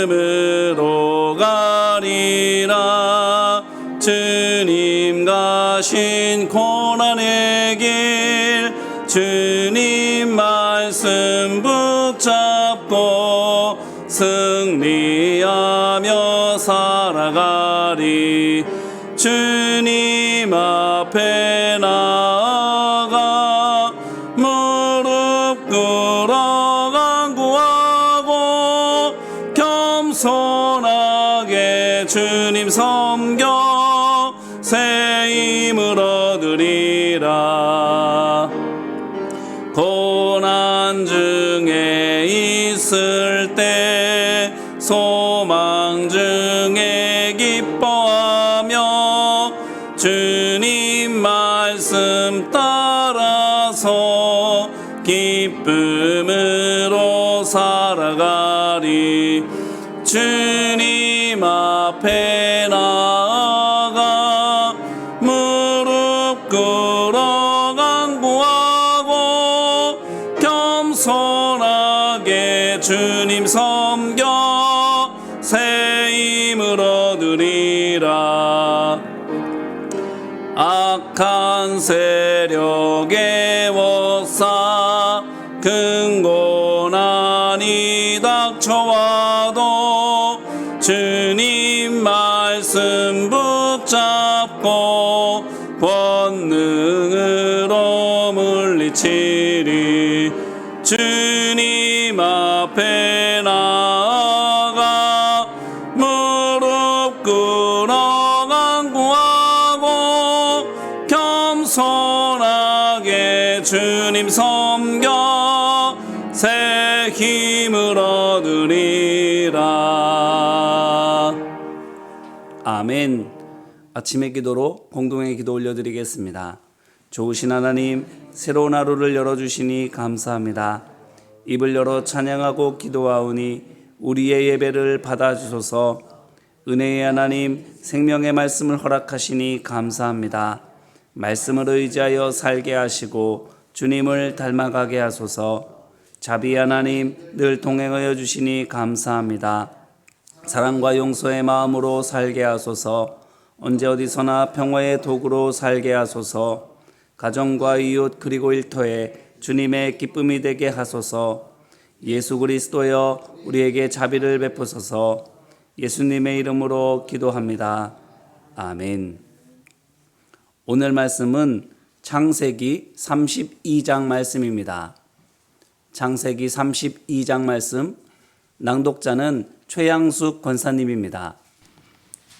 믿음으로 가리라. 주님 가신 고난의 길 주님 말씀 붙잡고 승리하며 살아가리. 주님 앞에 나아가 무릎 꿇어 간구하고 겸손하게 주님 섬겨 새 힘을 얻으리라. 고난 중에 있을 때 소망 중에 기뻐하며 주님 말씀 따라서 기쁨으로 살아가리. 주님 앞에 나아가 무릎 꿇어 간구하고 겸손하게 주님 섬겨 새 힘을 얻으리라. 악한 세력의 워사 큰 고난이 닥쳐와도 주님 말씀 붙잡고 권능으로 물리치리. 주님 앞에 나아가 무릎 꿇어 간구하고 겸손하게 주님 섬겨 새 힘을 얻으리라. 아멘. 아침의 기도로 공동의 기도 올려드리겠습니다. 좋으신 하나님, 새로운 하루를 열어주시니 감사합니다. 입을 열어 찬양하고 기도하오니 우리의 예배를 받아주소서. 은혜의 하나님, 생명의 말씀을 허락하시니 감사합니다. 말씀을 의지하여 살게 하시고 주님을 닮아가게 하소서. 자비 하나님, 늘 동행하여 주시니 감사합니다. 사랑과 용서의 마음으로 살게 하소서. 언제 어디서나 평화의 도구로 살게 하소서. 가정과 이웃 그리고 일터에 주님의 기쁨이 되게 하소서. 예수 그리스도여, 우리에게 자비를 베푸소서. 예수님의 이름으로 기도합니다. 아멘. 오늘 말씀은 창세기 32장 말씀입니다. 창세기 32장 말씀, 낭독자는 최양숙 권사님입니다.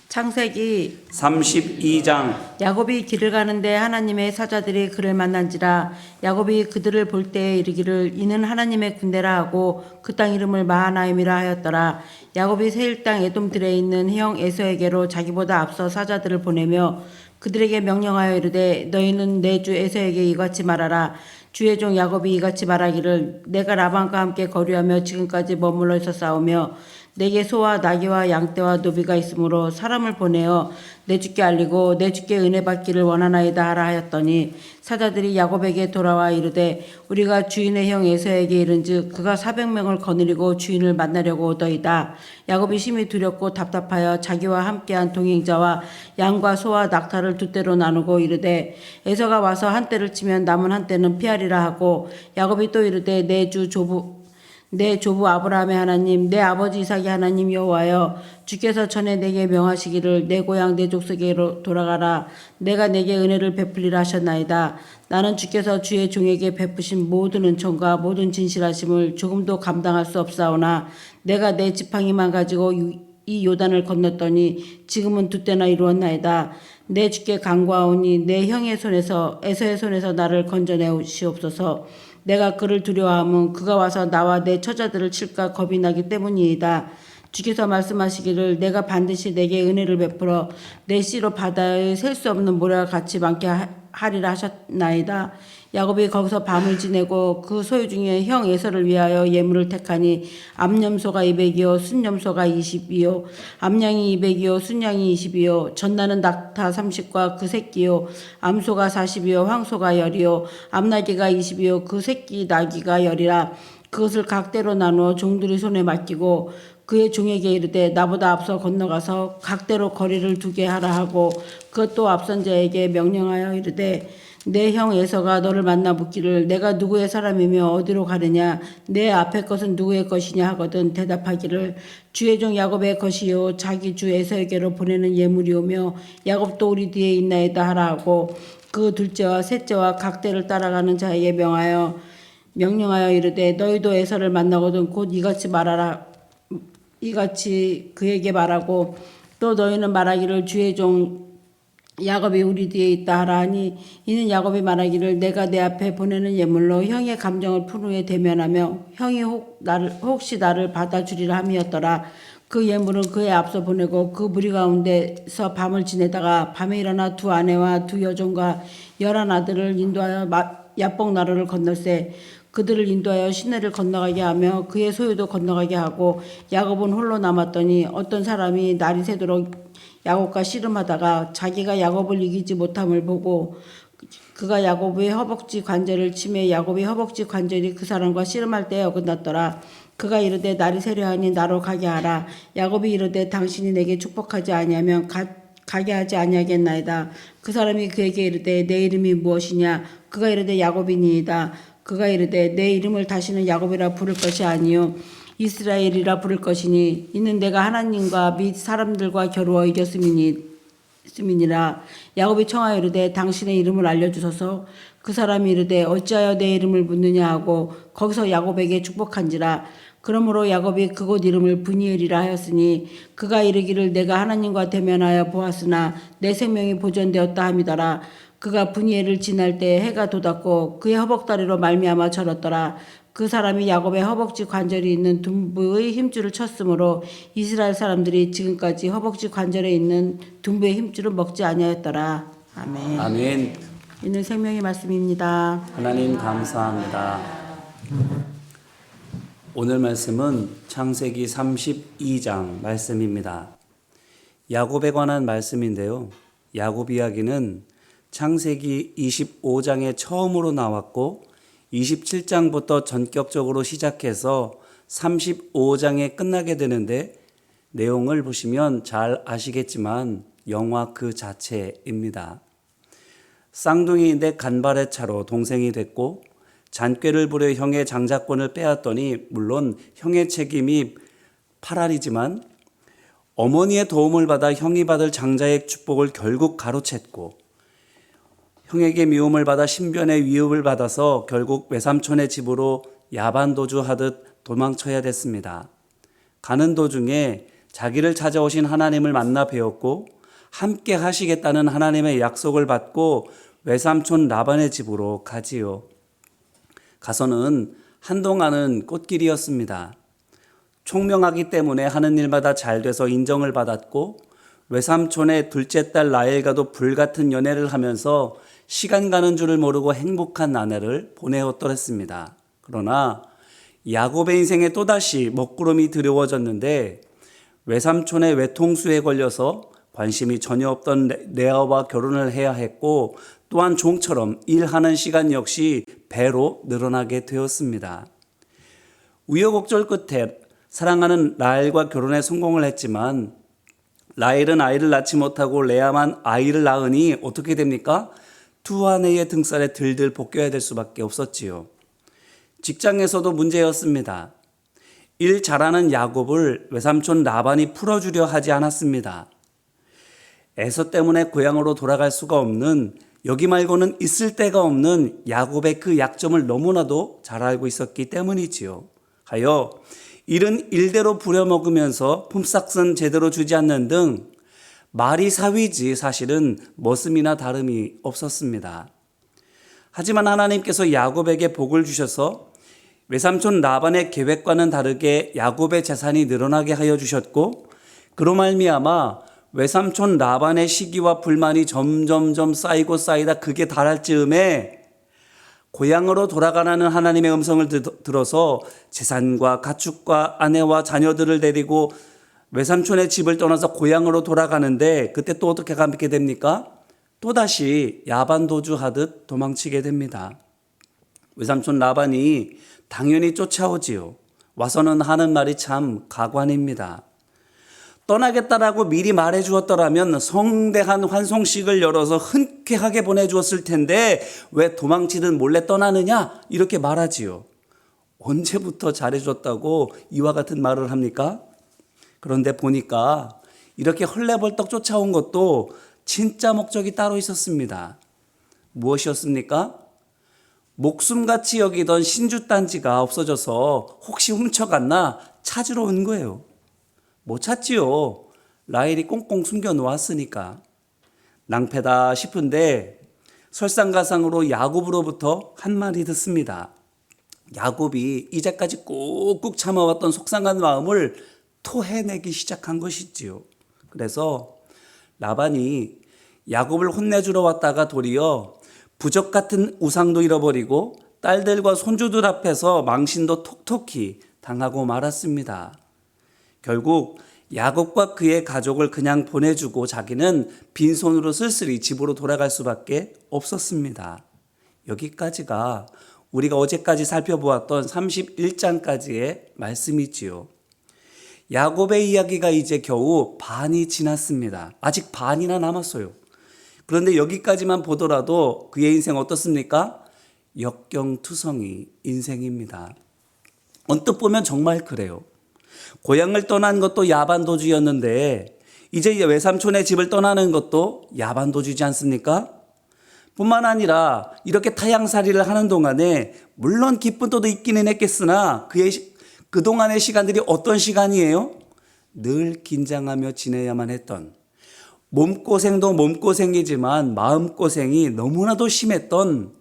창세기 32장. 야곱이 길을 가는데 하나님의 사자들이 그를 만난지라. 야곱이 그들을 볼 때에 이르기를 이는 하나님의 군대라 하고 그 땅 이름을 마하나임이라 하였더라. 야곱이 세일 땅 에돔들에 있는 형 에서에게로 자기보다 앞서 사자들을 보내며 그들에게 명령하여 이르되 너희는 내 주 에서에게 이같이 말하라. 주의 종 야곱이 이같이 말하기를 내가 라반과 함께 거류하며 지금까지 머물러 있었사오며 내게 소와 나귀와 양떼와 노비가 있으므로 사람을 보내어 내 주께 알리고 내 주께 은혜 받기를 원하나이다 하라 하였더니 사자들이 야곱에게 돌아와 이르되 우리가 주인의 형 에서에게 이른즉 그가 400명을 거느리고 주인을 만나려고 오더이다. 야곱이 심히 두렵고 답답하여 자기와 함께한 동행자와 양과 소와 낙타를 두 떼로 나누고 이르되 에서가 와서 한 떼를 치면 남은 한 떼는 피하리라 하고 야곱이 또 이르되 내 조부 아브라함의 하나님 내 아버지 이삭의 하나님 여호와여 주께서 전에 내게 명하시기를 내 고향 내 족속에로 돌아가라. 내가 내게 은혜를 베풀리라 하셨나이다. 나는 주께서 주의 종에게 베푸신 모든 은총과 모든 진실하심을 조금도 감당할 수 없사오나 내가 내 지팡이만 가지고 이 요단을 건넜더니 지금은 두 때나 이루었나이다. 내 주께 간구하오니 내 형의 손에서 에서의 손에서 나를 건져내시옵소서. 내가 그를 두려워함은 그가 와서 나와 내 처자들을 칠까 겁이 나기 때문이이다. 주께서 말씀하시기를 내가 반드시 내게 은혜를 베풀어 내 씨로 바다에 셀 수 없는 모래와 같이 많게 하리라 하셨나이다. 야곱이 거기서 밤을 지내고 그 소유 중에 형 에서를 위하여 예물을 택하니 암염소가 200이요 순염소가 20이요 암양이 200이요 순양이 20이요 전나는 낙타 30과 그 새끼요 암소가 40이요 황소가 10이요 암나귀가 20이요 그 새끼 나귀가 10이라. 그것을 각대로 나누어 종들이 손에 맡기고 그의 종에게 이르되 나보다 앞서 건너가서 각대로 거리를 두게 하라 하고 그것도 앞선 자에게 명령하여 이르되 내 형 에서가 너를 만나 묻기를 내가 누구의 사람이며 어디로 가느냐 내 앞에 것은 누구의 것이냐 하거든 대답하기를 주의 종 야곱의 것이요 자기 주 에서에게로 보내는 예물이오며 야곱도 우리 뒤에 있나이다 하라 하고 그 둘째와 셋째와 각대를 따라가는 자에게 명령하여 이르되 너희도 에서를 만나거든 곧 이같이 말하라 이같이 그에게 말하고 또 너희는 말하기를 주의 종 야곱이 우리 뒤에 있다 하라 하니 이는 야곱이 말하기를 내가 내 앞에 보내는 예물로 형의 감정을 푼 후에 대면하며 형이 혹시 나를 받아주리라 함이었더라. 그 예물은 그의 앞서 보내고 그 무리 가운데서 밤을 지내다가 밤에 일어나 두 아내와 두 여종과 11 아들을 인도하여 야복 나루를 건널세 그들을 인도하여 시내를 건너가게 하며 그의 소유도 건너가게 하고 야곱은 홀로 남았더니 어떤 사람이 날이 새도록 야곱과 씨름하다가 자기가 야곱을 이기지 못함을 보고 그가 야곱의 허벅지 관절을 치매 야곱의 허벅지 관절이 그 사람과 씨름할 때에 어긋났더라. 그가 이르되 날이 새려하니 나로 가게 하라. 야곱이 이르되 당신이 내게 축복하지 아니하면 가게 하지 아니하겠나이다. 그 사람이 그에게 이르되 내 이름이 무엇이냐. 그가 이르되 야곱이니이다. 그가 이르되 내 이름을 다시는 야곱이라 부를 것이 아니요 이스라엘이라 부를 것이니 이는 내가 하나님과 및 사람들과 겨루어 이겼음이니라. 야곱이 청하여 이르되 당신의 이름을 알려주소서. 그 사람이 이르되 어찌하여 내 이름을 묻느냐 하고 거기서 야곱에게 축복한지라. 그러므로 야곱이 그곳 이름을 브니엘이라 하였으니 그가 이르기를 내가 하나님과 대면하여 보았으나 내 생명이 보존되었다 함이더라. 그가 브니엘을 지날 때 해가 돋았고 그의 허벅다리로 말미암아 절었더라. 그 사람이 야곱의 허벅지 관절이 있는 둔부의 힘줄을 쳤으므로 이스라엘 사람들이 지금까지 허벅지 관절에 있는 둔부의 힘줄을 먹지 아니하였더라. 아멘. 아멘. 이는 생명의 말씀입니다. 하나님 감사합니다. 오늘 말씀은 창세기 32장 말씀입니다. 야곱에 관한 말씀인데요. 야곱 이야기는 창세기 25장에 처음으로 나왔고 27장부터 전격적으로 시작해서 35장에 끝나게 되는데 내용을 보시면 잘 아시겠지만 영화 그 자체입니다. 쌍둥이인데 간발의 차로 동생이 됐고 잔꾀를 부려 형의 장자권을 빼앗더니 물론 형의 책임이 8알이지만 어머니의 도움을 받아 형이 받을 장자의 축복을 결국 가로챘고 형에게 미움을 받아 신변의 위협을 받아서 결국 외삼촌의 집으로 야반도주하듯 도망쳐야 됐습니다. 가는 도중에 자기를 찾아오신 하나님을 만나 뵈었고 함께 하시겠다는 하나님의 약속을 받고 외삼촌 라반의 집으로 가지요. 가서는 한동안은 꽃길이었습니다. 총명하기 때문에 하는 일마다 잘 돼서 인정을 받았고 외삼촌의 둘째 딸 라헬과도 불같은 연애를 하면서 시간 가는 줄을 모르고 행복한 나날을 보내었더랬습니다. 그러나 야곱의 인생에 또다시 먹구름이 드리워졌는데 외삼촌의 외통수에 걸려서 관심이 전혀 없던 레아와 결혼을 해야 했고 또한 종처럼 일하는 시간 역시 배로 늘어나게 되었습니다. 우여곡절 끝에 사랑하는 라헬과 결혼에 성공을 했지만 라헬은 아이를 낳지 못하고 레아만 아이를 낳으니 어떻게 됩니까? 두 아내의 등살에 들들 볶여야 될 수밖에 없었지요. 직장에서도 문제였습니다. 일 잘하는 야곱을 외삼촌 라반이 풀어주려 하지 않았습니다. 에서 때문에 고향으로 돌아갈 수가 없는 여기 말고는 있을 데가 없는 야곱의 그 약점을 너무나도 잘 알고 있었기 때문이지요. 하여 일은 일대로 부려먹으면서 품삯은 제대로 주지 않는 등 말이 사위지 사실은 머슴이나 다름이 없었습니다. 하지만 하나님께서 야곱에게 복을 주셔서 외삼촌 라반의 계획과는 다르게 야곱의 재산이 늘어나게 하여 주셨고 그로 말미암아 외삼촌 라반의 시기와 불만이 점점점 쌓이고 쌓이다 극에 달할 즈음에 고향으로 돌아가라는 하나님의 음성을 들어서 재산과 가축과 아내와 자녀들을 데리고 외삼촌의 집을 떠나서 고향으로 돌아가는데 그때 또 어떻게 가게 됩니까? 또다시 야반도주하듯 도망치게 됩니다. 외삼촌 라반이 당연히 쫓아오지요. 와서는 하는 말이 참 가관입니다. 떠나겠다라고 미리 말해 주었더라면 성대한 환송식을 열어서 흔쾌하게 보내주었을 텐데 왜 도망치듯 몰래 떠나느냐? 이렇게 말하지요. 언제부터 잘해줬다고 이와 같은 말을 합니까? 그런데 보니까 이렇게 헐레벌떡 쫓아온 것도 진짜 목적이 따로 있었습니다. 무엇이었습니까? 목숨같이 여기던 신주단지가 없어져서 혹시 훔쳐갔나 찾으러 온 거예요. 못 찾지요. 라헬이 꽁꽁 숨겨 놓았으니까. 낭패다 싶은데 설상가상으로 야곱으로부터 한 말이 듣습니다. 야곱이 이제까지 꾹꾹 참아왔던 속상한 마음을 토해내기 시작한 것이지요. 그래서 라반이 야곱을 혼내주러 왔다가 도리어 부적 같은 우상도 잃어버리고 딸들과 손주들 앞에서 망신도 톡톡히 당하고 말았습니다. 결국 야곱과 그의 가족을 그냥 보내주고 자기는 빈손으로 쓸쓸히 집으로 돌아갈 수밖에 없었습니다. 여기까지가 우리가 어제까지 살펴보았던 31장까지의 말씀이지요. 야곱의 이야기가 이제 겨우 반이 지났습니다. 아직 반이나 남았어요. 그런데 여기까지만 보더라도 그의 인생 어떻습니까? 역경투성이 인생입니다. 언뜻 보면 정말 그래요. 고향을 떠난 것도 야반도주였는데 이제 외삼촌의 집을 떠나는 것도 야반도주지 않습니까? 뿐만 아니라 이렇게 타향살이를 하는 동안에 물론 기쁜 뜻도 있기는 했겠으나 그동안의 시간들이 어떤 시간이에요? 늘 긴장하며 지내야만 했던, 몸고생도 몸고생이지만 마음고생이 너무나도 심했던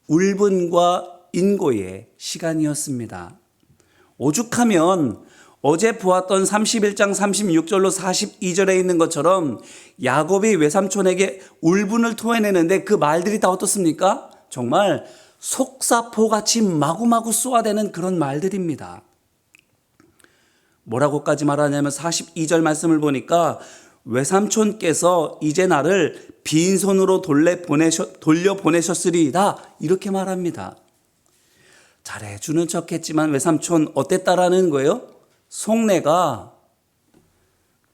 울분과 인고의 시간이었습니다. 오죽하면 어제 보았던 31장 36절로 42절에 있는 것처럼 야곱이 외삼촌에게 울분을 토해내는데 그 말들이 다 어떻습니까? 정말 속사포같이 마구마구 쏘아대는 그런 말들입니다. 뭐라고까지 말하냐면 42절 말씀을 보니까 외삼촌께서 이제 나를 빈손으로 돌려보내셨으리이다 이렇게 말합니다. 잘해주는 척했지만 외삼촌 어땠다라는 거예요? 속내가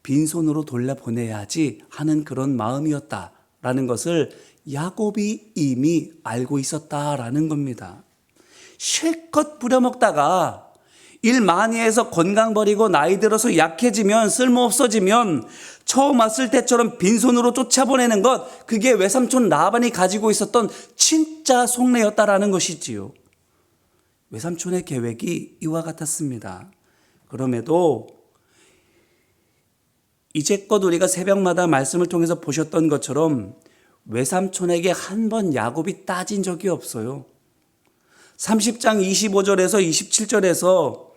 빈손으로 돌려보내야지 하는 그런 마음이었다라는 것을 야곱이 이미 알고 있었다라는 겁니다. 실컷 부려먹다가 일 많이 해서 건강 버리고 나이 들어서 약해지면 쓸모없어지면 처음 왔을 때처럼 빈손으로 쫓아보내는 것, 그게 외삼촌 라반이 가지고 있었던 진짜 속내였다라는 것이지요. 외삼촌의 계획이 이와 같았습니다. 그럼에도 이제껏 우리가 새벽마다 말씀을 통해서 보셨던 것처럼 외삼촌에게 한 번 야곱이 따진 적이 없어요. 30장 25절에서 27절에서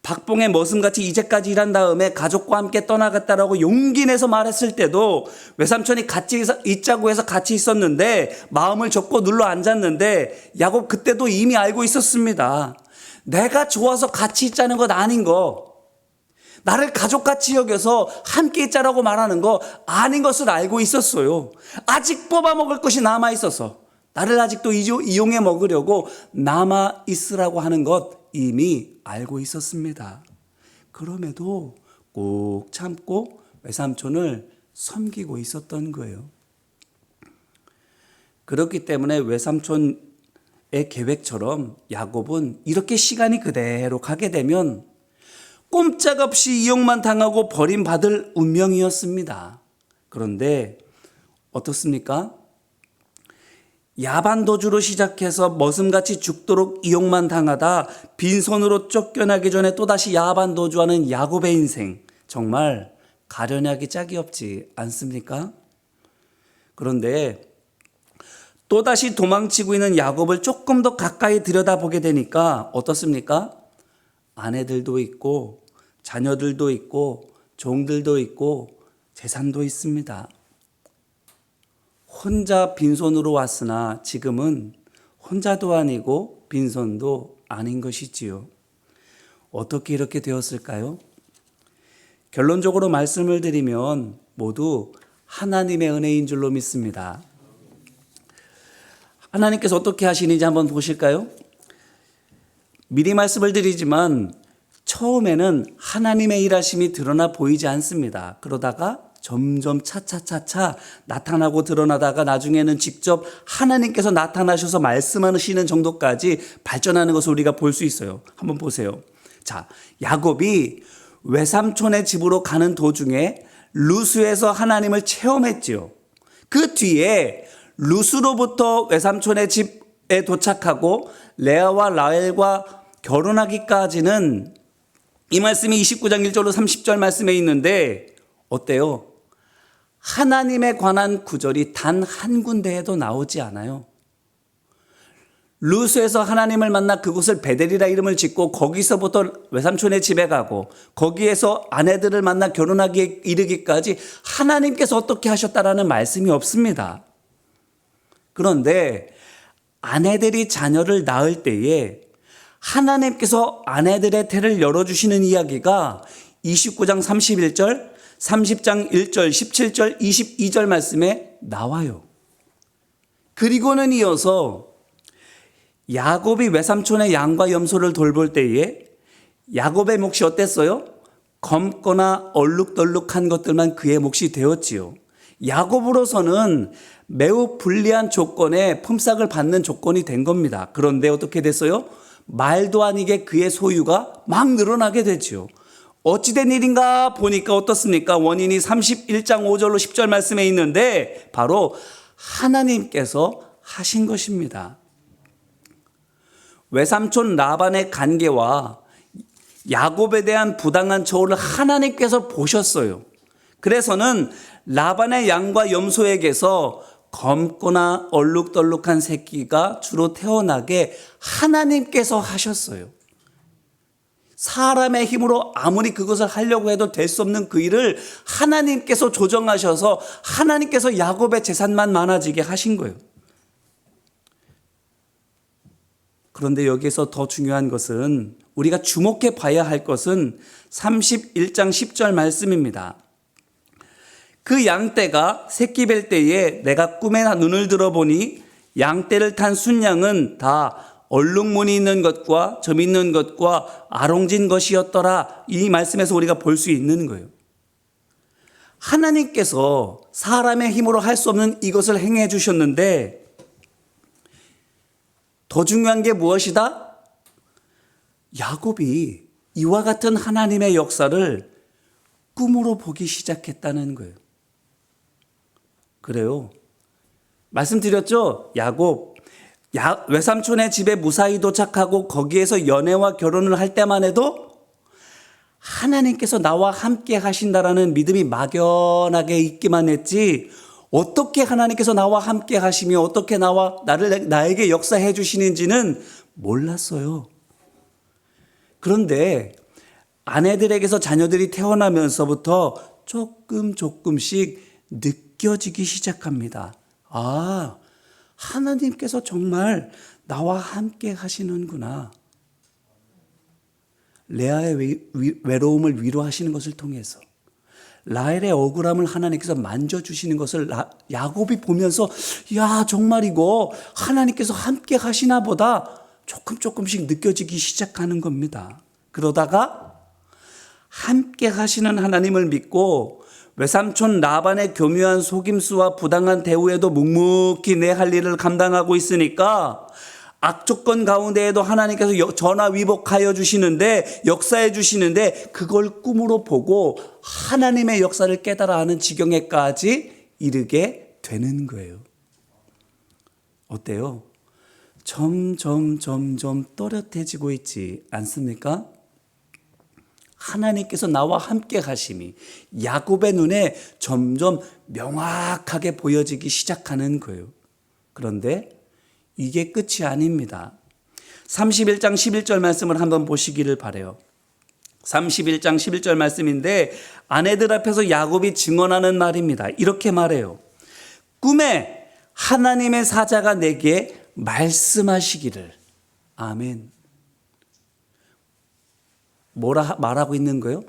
박봉의 머슴같이 이제까지 일한 다음에 가족과 함께 떠나갔다라고 용기 내서 말했을 때도 외삼촌이 같이 있자고 해서 같이 있었는데 마음을 접고 눌러 앉았는데 야곱 그때도 이미 알고 있었습니다. 내가 좋아서 같이 있자는 것 아닌 거, 나를 가족같이 여겨서 함께 있자라고 말하는 거 아닌 것을 알고 있었어요. 아직 뽑아먹을 것이 남아있어서 나를 아직도 이용해 먹으려고 남아있으라고 하는 것 이미 알고 있었습니다. 그럼에도 꼭 참고 외삼촌을 섬기고 있었던 거예요. 그렇기 때문에 외삼촌의 계획처럼 야곱은 이렇게 시간이 그대로 가게 되면 꼼짝없이 이용만 당하고 버림받을 운명이었습니다. 그런데 어떻습니까? 야반도주로 시작해서 머슴같이 죽도록 이용만 당하다 빈손으로 쫓겨나기 전에 또다시 야반도주하는 야곱의 인생, 정말 가련하기 짝이 없지 않습니까? 그런데 또다시 도망치고 있는 야곱을 조금 더 가까이 들여다보게 되니까 어떻습니까? 아내들도 있고 자녀들도 있고 종들도 있고 재산도 있습니다. 혼자 빈손으로 왔으나 지금은 혼자도 아니고 빈손도 아닌 것이지요. 어떻게 이렇게 되었을까요? 결론적으로 말씀을 드리면 모두 하나님의 은혜인 줄로 믿습니다. 하나님께서 어떻게 하시는지 한번 보실까요? 미리 말씀을 드리지만 처음에는 하나님의 일하심이 드러나 보이지 않습니다. 그러다가 점점 차차차차 나타나고 드러나다가 나중에는 직접 하나님께서 나타나셔서 말씀하시는 정도까지 발전하는 것을 우리가 볼 수 있어요. 한번 보세요. 자, 야곱이 외삼촌의 집으로 가는 도중에 루스에서 하나님을 체험했지요. 그 뒤에 루스로부터 외삼촌의 집에 도착하고 레아와 라헬과 결혼하기까지는 이 말씀이 29장 1절로 30절 말씀에 있는데 어때요? 하나님에 관한 구절이 단 한 군데에도 나오지 않아요. 루스에서 하나님을 만나 그곳을 베델이라 이름을 짓고 거기서부터 외삼촌의 집에 가고 거기에서 아내들을 만나 결혼하기에 이르기까지 하나님께서 어떻게 하셨다라는 말씀이 없습니다. 그런데 아내들이 자녀를 낳을 때에 하나님께서 아내들의 태를 열어주시는 이야기가 29장 31절, 30장 1절, 17절, 22절 말씀에 나와요. 그리고는 이어서 야곱이 외삼촌의 양과 염소를 돌볼 때에 야곱의 몫이 어땠어요? 검거나 얼룩덜룩한 것들만 그의 몫이 되었지요. 야곱으로서는 매우 불리한 조건에 품삯을 받는 조건이 된 겁니다. 그런데 어떻게 됐어요? 말도 아니게 그의 소유가 막 늘어나게 되지요. 어찌된 일인가 보니까 어떻습니까? 원인이 31장 5절로 10절 말씀에 있는데 바로 하나님께서 하신 것입니다. 외삼촌 라반의 관계와 야곱에 대한 부당한 처우를 하나님께서 보셨어요. 그래서는 라반의 양과 염소에게서 검거나 얼룩덜룩한 새끼가 주로 태어나게 하나님께서 하셨어요. 사람의 힘으로 아무리 그것을 하려고 해도 될 수 없는 그 일을 하나님께서 조정하셔서 하나님께서 야곱의 재산만 많아지게 하신 거예요. 그런데 여기에서 더 중요한 것은 우리가 주목해 봐야 할 것은 31장 10절 말씀입니다. 그 양떼가 새끼 뵐 때에 내가 꿈에 눈을 들어보니 양떼를 탄 순양은 다 얼룩무늬 있는 것과 점 있는 것과 아롱진 것이었더라. 이 말씀에서 우리가 볼 수 있는 거예요. 하나님께서 사람의 힘으로 할 수 없는 이것을 행해 주셨는데 더 중요한 게 무엇이다? 야곱이 이와 같은 하나님의 역사를 꿈으로 보기 시작했다는 거예요. 그래요. 말씀드렸죠? 야곱 외삼촌의 집에 무사히 도착하고 거기에서 연애와 결혼을 할 때만 해도 하나님께서 나와 함께 하신다라는 믿음이 막연하게 있기만 했지 어떻게 하나님께서 나와 함께 하시며 어떻게 나에게 역사해 주시는지는 몰랐어요. 그런데 아내들에게서 자녀들이 태어나면서부터 조금씩 느껴지기 시작합니다. 아, 하나님께서 정말 나와 함께 하시는구나. 레아의 외로움을 위로하시는 것을 통해서 라헬의 억울함을 하나님께서 만져주시는 것을 야곱이 보면서 야 정말 이거 하나님께서 함께 하시나 보다 조금씩 느껴지기 시작하는 겁니다. 그러다가 함께 하시는 하나님을 믿고 외삼촌 라반의 교묘한 속임수와 부당한 대우에도 묵묵히 내 할 일을 감당하고 있으니까 악조건 가운데에도 하나님께서 전화위복하여 주시는데 역사해 주시는데 그걸 꿈으로 보고 하나님의 역사를 깨달아 아는 지경에까지 이르게 되는 거예요. 어때요? 점점 또렷해지고 있지 않습니까? 하나님께서 나와 함께 하심이 야곱의 눈에 점점 명확하게 보여지기 시작하는 거예요. 그런데 이게 끝이 아닙니다. 31장 11절 말씀을 한번 보시기를 바라요. 31장 11절 말씀인데 아내들 앞에서 야곱이 증언하는 말입니다. 이렇게 말해요. 꿈에 하나님의 사자가 내게 말씀하시기를. 아멘. 뭐라 말하고 있는 거예요?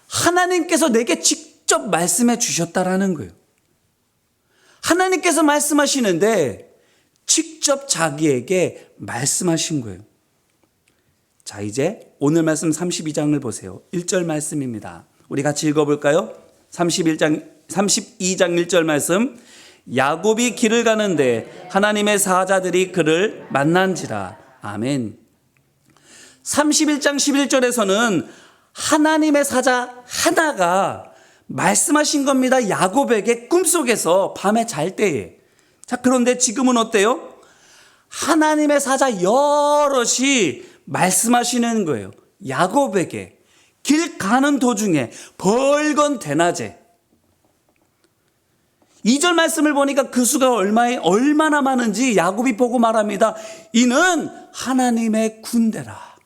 하나님께서 내게 직접 말씀해 주셨다라는 거예요. 하나님께서 말씀하시는데 직접 자기에게 말씀하신 거예요. 자, 이제 오늘 말씀 32장을 보세요. 1절 말씀입니다. 우리 같이 읽어볼까요? 32장 1절 말씀. 야곱이 길을 가는데 하나님의 사자들이 그를 만난지라. 아멘. 31장 11절에서는 하나님의 사자 하나가 말씀하신 겁니다. 야곱에게 꿈속에서 밤에 잘 때에. 자, 그런데 지금은 어때요? 하나님의 사자 여럿이 말씀하시는 거예요. 야곱에게 길 가는 도중에 벌건 대낮에. 2절 말씀을 보니까 그 수가 얼마나 많은지 야곱이 보고 말합니다. 이는 하나님의 군대라.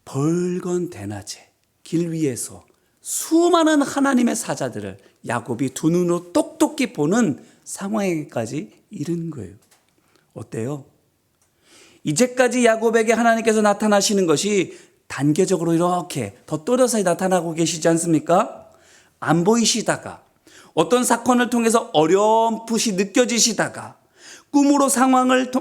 벌건 대낮에 길 위에서 수많은 하나님의 사자들을 야곱이 두 눈으로 똑똑히 보는 상황에까지 이른 거예요. 어때요? 이제까지 야곱에게 하나님께서 나타나시는 것이 단계적으로 이렇게 덧떠려서 나타나고 계시지 않습니까? 안 보이시다가 어떤 사건을 통해서 어렴풋이 느껴지시다가 꿈으로 상황을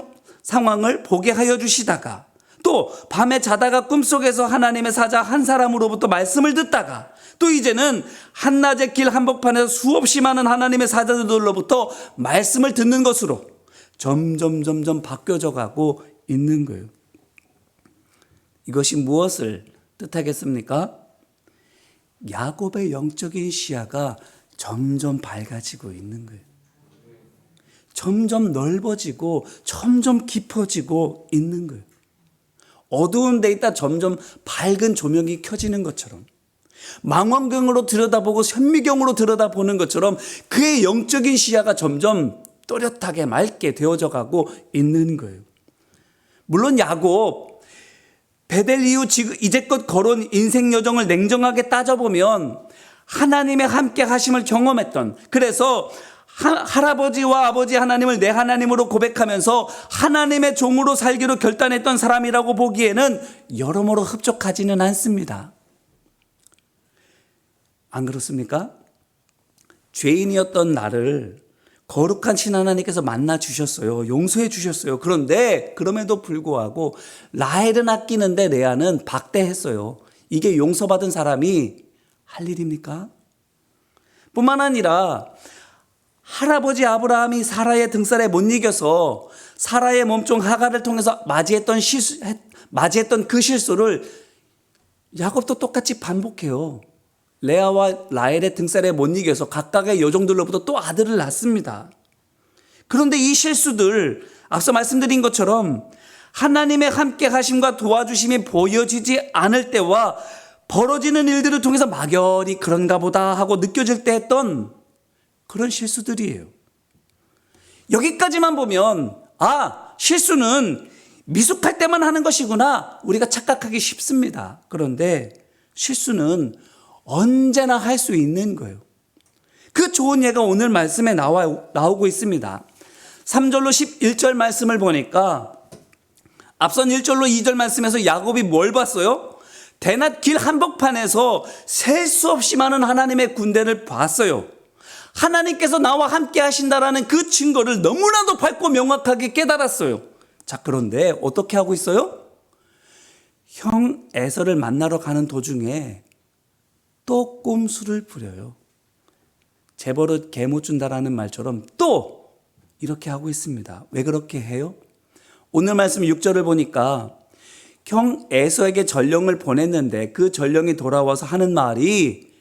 보게 하여 주시다가 또 밤에 자다가 꿈속에서 하나님의 사자 한 사람으로부터 말씀을 듣다가 또 이제는 한낮의 길 한복판에서 수없이 많은 하나님의 사자들로부터 말씀을 듣는 것으로 점점 바뀌어져 가고 있는 거예요. 이것이 무엇을 뜻하겠습니까? 야곱의 영적인 시야가 점점 밝아지고 있는 거예요. 점점 넓어지고 점점 깊어지고 있는 거예요. 어두운 데 있다 점점 밝은 조명이 켜지는 것처럼, 망원경으로 들여다보고 현미경으로 들여다보는 것처럼 그의 영적인 시야가 점점 또렷하게 맑게 되어져 가고 있는 거예요. 물론 야곱 베델 이후 이제껏 걸어온 인생 여정을 냉정하게 따져보면 하나님의 함께 하심을 경험했던, 그래서 할아버지와 아버지 하나님을 내 하나님으로 고백하면서 하나님의 종으로 살기로 결단했던 사람이라고 보기에는 여러모로 흡족하지는 않습니다. 안 그렇습니까? 죄인이었던 나를 거룩한 신 하나님께서 만나 주셨어요. 용서해 주셨어요. 그런데 그럼에도 불구하고 라헬은 아끼는데 레아는 박대했어요. 이게 용서받은 사람이 할 일입니까? 뿐만 아니라 할아버지 아브라함이 사라의 등살에 못 이겨서 사라의 몸종 하갈을 통해서 맞이했던 그 실수를 야곱도 똑같이 반복해요. 레아와 라헬의 등살에 못 이겨서 각각의 여종들로부터 또 아들을 낳습니다. 그런데 이 실수들, 앞서 말씀드린 것처럼 하나님의 함께 하심과 도와주심이 보여지지 않을 때와 벌어지는 일들을 통해서 막연히 그런가 보다 하고 느껴질 때 했던 그런 실수들이에요. 여기까지만 보면 실수는 미숙할 때만 하는 것이구나 우리가 착각하기 쉽습니다. 그런데 실수는 언제나 할 수 있는 거예요. 그 좋은 예가 오늘 말씀에 나오고 있습니다. 3절로 11절 말씀을 보니까 앞선 1절로 2절 말씀에서 야곱이 뭘 봤어요? 대낮 길 한복판에서 셀 수 없이 많은 하나님의 군대를 봤어요. 하나님께서 나와 함께 하신다라는 그 증거를 너무나도 밝고 명확하게 깨달았어요. 자, 그런데 어떻게 하고 있어요? 형 에서를 만나러 가는 도중에 또 꼼수를 부려요. 재벌은 개 못 준다라는 말처럼 또 이렇게 하고 있습니다. 왜 그렇게 해요? 오늘 말씀 6절을 보니까 형 에서에게 전령을 보냈는데 그 전령이 돌아와서 하는 말이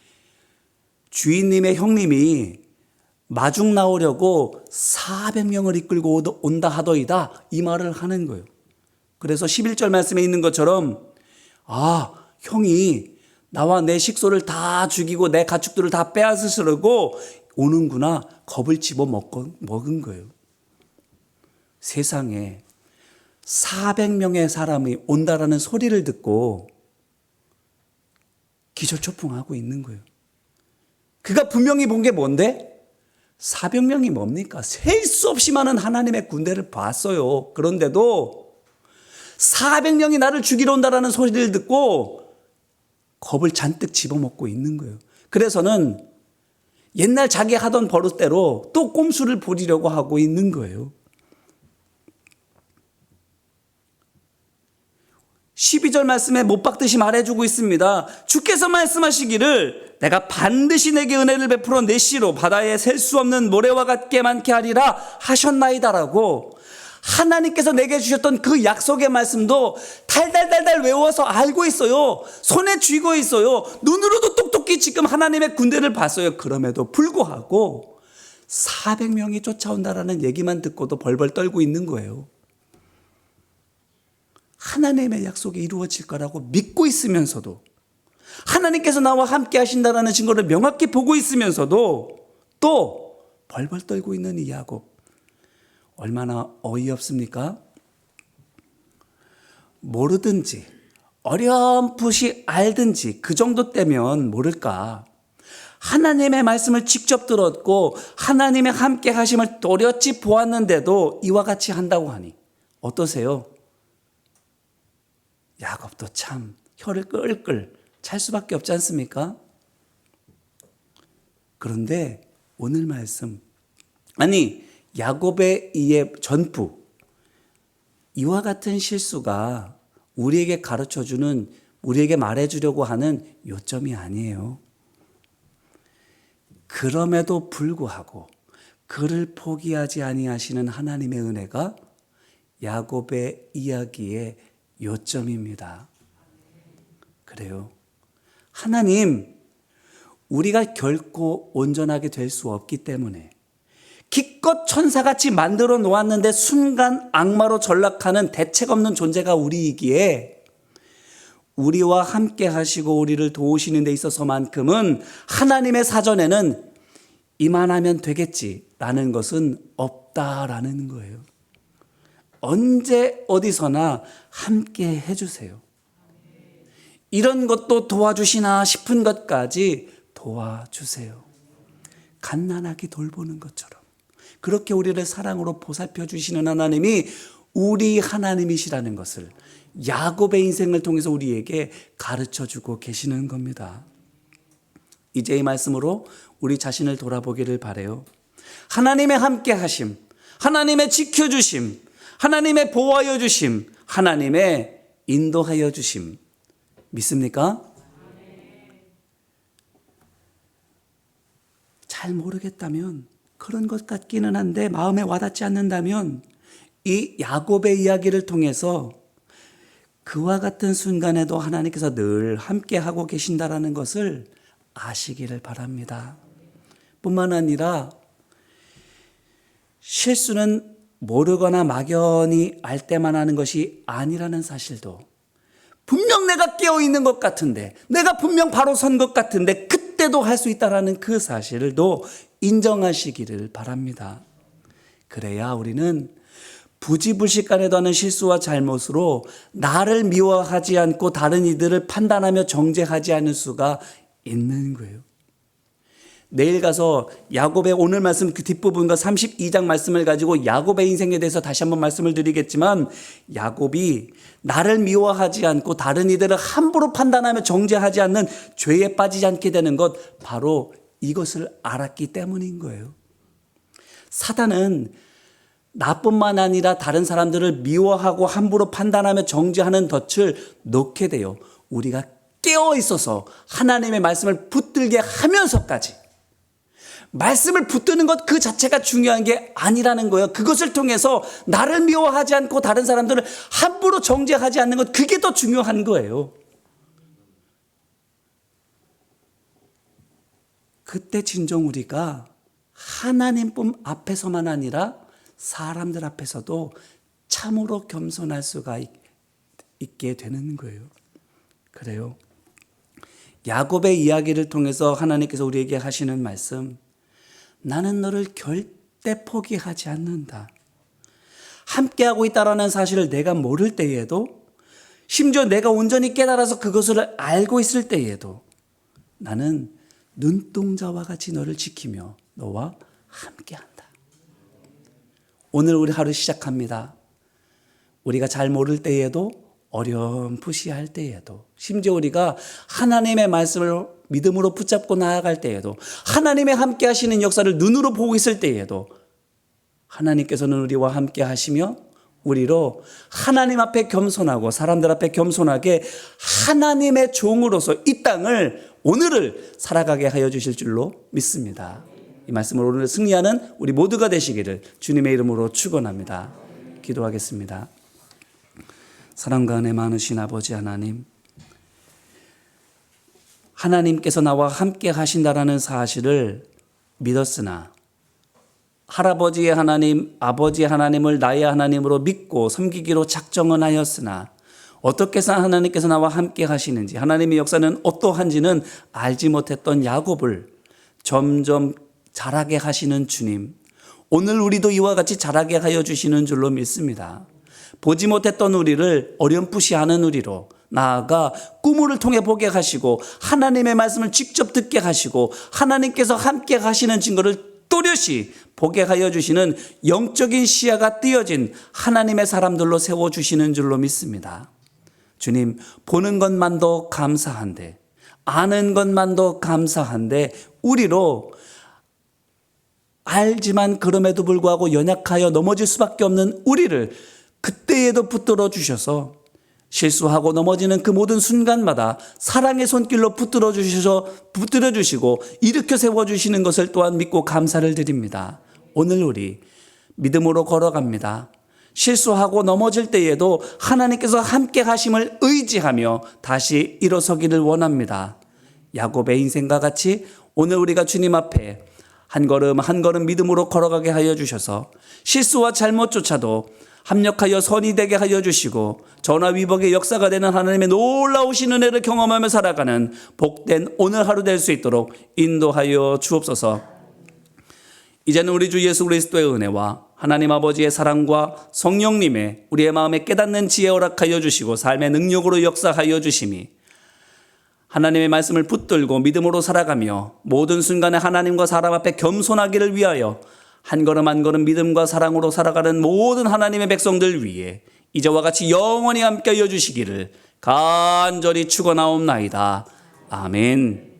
주인님의 형님이 마중 나오려고 400명을 이끌고 온다 하더이다, 이 말을 하는 거예요. 그래서 11절 말씀에 있는 것처럼 형이 나와 내 식소를 다 죽이고 내 가축들을 다 빼앗으려고 오는구나, 겁을 집어 먹은 거예요. 세상에 400명의 사람이 온다라는 소리를 듣고 기절초풍하고 있는 거예요. 그가 분명히 본 게 뭔데? 400명이 뭡니까? 셀 수 없이 많은 하나님의 군대를 봤어요. 그런데도 400명이 나를 죽이러 온다라는 소리를 듣고 겁을 잔뜩 집어먹고 있는 거예요. 그래서는 옛날 자기 하던 버릇대로 또 꼼수를 부리려고 하고 있는 거예요. 12절 말씀에 못 박듯이 말해주고 있습니다. 주께서 말씀하시기를 내가 반드시 내게 은혜를 베풀어 내 씨로 바다에 셀 수 없는 모래와 같게 많게 하리라 하셨나이다라고 하나님께서 내게 주셨던 그 약속의 말씀도 달달달달 외워서 알고 있어요. 손에 쥐고 있어요. 눈으로도 똑똑히 지금 하나님의 군대를 봤어요. 그럼에도 불구하고 400명이 쫓아온다라는 얘기만 듣고도 벌벌 떨고 있는 거예요. 하나님의 약속이 이루어질 거라고 믿고 있으면서도, 하나님께서 나와 함께 하신다라는 증거를 명확히 보고 있으면서도 또 벌벌 떨고 있는 이 야곱, 얼마나 어이없습니까? 모르든지 어렴풋이 알든지 그 정도 때면 모를까, 하나님의 말씀을 직접 들었고 하나님의 함께 하심을 또렷이 보았는데도 이와 같이 한다고 하니 어떠세요? 야곱도 참 혀를 끌끌 찰 수밖에 없지 않습니까? 그런데 오늘 말씀, 아니 야곱의 이의 전부, 이와 같은 실수가 우리에게 가르쳐주는, 우리에게 말해주려고 하는 요점이 아니에요. 그럼에도 불구하고 그를 포기하지 아니하시는 하나님의 은혜가 야곱의 이야기의 요점입니다. 그래요. 하나님, 우리가 결코 온전하게 될 수 없기 때문에 기껏 천사같이 만들어 놓았는데 순간 악마로 전락하는 대책 없는 존재가 우리이기에 우리와 함께 하시고 우리를 도우시는 데 있어서만큼은 하나님의 사전에는 이만하면 되겠지라는 것은 없다라는 거예요. 언제 어디서나 함께 해주세요. 이런 것도 도와주시나 싶은 것까지 도와주세요. 갓난아기 돌보는 것처럼 그렇게 우리를 사랑으로 보살펴 주시는 하나님이 우리 하나님이시라는 것을 야곱의 인생을 통해서 우리에게 가르쳐주고 계시는 겁니다. 이제 이 말씀으로 우리 자신을 돌아보기를 바라요. 하나님의 함께 하심, 하나님의 지켜주심, 하나님의 보호하여 주심, 하나님의 인도하여 주심 믿습니까? 잘 모르겠다면, 그런 것 같기는 한데 마음에 와닿지 않는다면 이 야곱의 이야기를 통해서 그와 같은 순간에도 하나님께서 늘 함께하고 계신다라는 것을 아시기를 바랍니다. 뿐만 아니라 실수는 모르거나 막연히 알 때만 하는 것이 아니라는 사실도, 분명 내가 깨어있는 것 같은데, 내가 분명 바로 선 것 같은데 그때도 할 수 있다는 그 사실도 인정하시기를 바랍니다. 그래야 우리는 부지불식간에도 하는 실수와 잘못으로 나를 미워하지 않고 다른 이들을 판단하며 정죄하지 않을 수가 있는 거예요. 내일 가서 야곱의 오늘 말씀 그 뒷부분과 32장 말씀을 가지고 야곱의 인생에 대해서 다시 한번 말씀을 드리겠지만, 야곱이 나를 미워하지 않고 다른 이들을 함부로 판단하며 정죄하지 않는 죄에 빠지지 않게 되는 것, 바로 이것을 알았기 때문인 거예요. 사단은 나뿐만 아니라 다른 사람들을 미워하고 함부로 판단하며 정죄하는 덫을 놓게 돼요. 우리가 깨어 있어서 하나님의 말씀을 붙들게 하면서까지, 말씀을 붙드는 것 그 자체가 중요한 게 아니라는 거예요. 그것을 통해서 나를 미워하지 않고 다른 사람들을 함부로 정죄하지 않는 것, 그게 더 중요한 거예요. 그때 진정 우리가 하나님뿐 앞에서만 아니라 사람들 앞에서도 참으로 겸손할 수가 있게 되는 거예요. 그래요. 야곱의 이야기를 통해서 하나님께서 우리에게 하시는 말씀, 나는 너를 절대 포기하지 않는다. 함께하고 있다라는 사실을 내가 모를 때에도, 심지어 내가 온전히 깨달아서 그것을 알고 있을 때에도 나는 눈동자와 같이 너를 지키며 너와 함께한다. 오늘 우리 하루 시작합니다. 우리가 잘 모를 때에도, 어렴풋이 할 때에도, 심지어 우리가 하나님의 말씀을 믿음으로 붙잡고 나아갈 때에도, 하나님의 함께 하시는 역사를 눈으로 보고 있을 때에도 하나님께서는 우리와 함께 하시며 우리로 하나님 앞에 겸손하고 사람들 앞에 겸손하게 하나님의 종으로서 이 땅을 오늘을 살아가게 하여 주실 줄로 믿습니다. 이 말씀을 오늘 승리하는 우리 모두가 되시기를 주님의 이름으로 축원합니다. 기도하겠습니다. 사랑과 은혜 많으신 아버지 하나님, 하나님께서 나와 함께 하신다라는 사실을 믿었으나 할아버지의 하나님, 아버지의 하나님을 나의 하나님으로 믿고 섬기기로 작정은 하였으나 어떻게 해서 하나님께서 나와 함께 하시는지, 하나님의 역사는 어떠한지는 알지 못했던 야곱을 점점 자라게 하시는 주님, 오늘 우리도 이와 같이 자라게 하여 주시는 줄로 믿습니다. 보지 못했던 우리를 어렴풋이 아는 우리로 나아가 꿈을 통해 보게 하시고 하나님의 말씀을 직접 듣게 하시고 하나님께서 함께 하시는 증거를 또렷이 보게 하여 주시는 영적인 시야가 띄어진 하나님의 사람들로 세워주시는 줄로 믿습니다. 주님, 보는 것만도 감사한데, 아는 것만도 감사한데 우리로 알지만 그럼에도 불구하고 연약하여 넘어질 수밖에 없는 우리를 그때에도 붙들어 주셔서 실수하고 넘어지는 그 모든 순간마다 사랑의 손길로 붙들어 주시고 일으켜 세워주시는 것을 또한 믿고 감사를 드립니다. 오늘 우리 믿음으로 걸어갑니다. 실수하고 넘어질 때에도 하나님께서 함께 하심을 의지하며 다시 일어서기를 원합니다. 야곱의 인생과 같이 오늘 우리가 주님 앞에 한 걸음 한 걸음 믿음으로 걸어가게 하여 주셔서 실수와 잘못조차도 합력하여 선이 되게 하여 주시고 전화위복의 역사가 되는 하나님의 놀라우신 은혜를 경험하며 살아가는 복된 오늘 하루 될 수 있도록 인도하여 주옵소서. 이제는 우리 주 예수 그리스도의 은혜와 하나님 아버지의 사랑과 성령님의 우리의 마음에 깨닫는 지혜 허락하여 주시고 삶의 능력으로 역사하여 주심이 하나님의 말씀을 붙들고 믿음으로 살아가며 모든 순간에 하나님과 사람 앞에 겸손하기를 위하여 한 걸음 한 걸음 믿음과 사랑으로 살아가는 모든 하나님의 백성들 위해 이제와 같이 영원히 함께 하여 주시기를 간절히 축원하옵나이다. 아멘.